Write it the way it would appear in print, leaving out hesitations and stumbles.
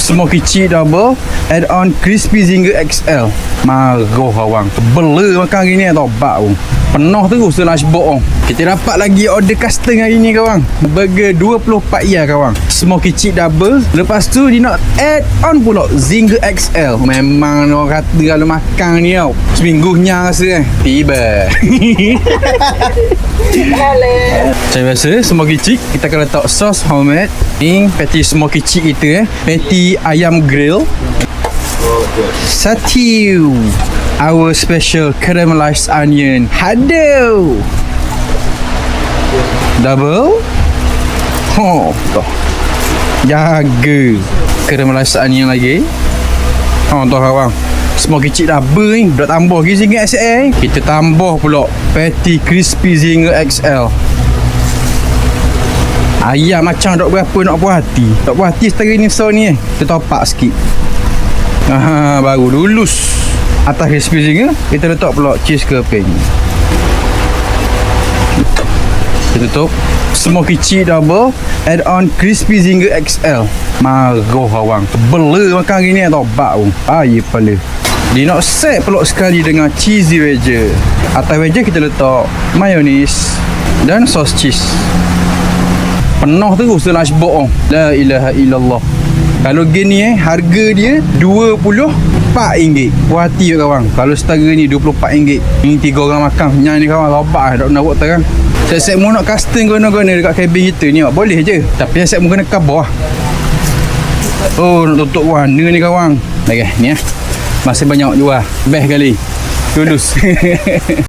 Smoky cheese double, add on crispy zinger XL. Marah awang. Bela makan hari ni tau, bau. Penuh terus lunchbox orang. Kita dapat lagi order custom hari ni kawan. Burger 24 ya kawan. Smoky cheese double. Lepas tu dia nak add on pula zinger XL. Memang orang kata kalau makan ni tau, seminggu nyang rasa tiba. Macam biasa smoky cheese kita akan letak sos homemade. Ni patty smoky cheese kita patty ayam grill. Satiu, our special caramelized onion. Haduh. Double. Jaga caramelized onion lagi. Tuan kawan, smoky cheese double ni dah tambah lagi zinger XL. Kita tambah pula patty crispy zinger XL. Ayam macam tak berapa nak puas hati. Tak puas hati setara ni so ni kita topak sikit. Baru lulus. Atas crispy zinger kita letak pula cheese keping. Kita tutup. Smoky cheese double, add on crispy zinger XL. Marah awang. Bela makan hari ni tau, bau. Air kepala. Dia nak set pula sekali dengan cheesy wedge. Atas wedge kita letak mayonis dan sos cheese. Penuh terus lunchbox orang. La ilaha illallah. Kalau gini harga dia RM24. Puas hati kawan. Kalau setara ni RM24. Ini 3 orang makan. Yang ni kawan robak tak nak buat terang. Set-set mu nak custom guna-guna dekat kabin kita ni boleh je. Tapi set mu kena cover lah. Nak tutup warna ni kawan. Baik ni masih banyak jual. Best kali. Tulus.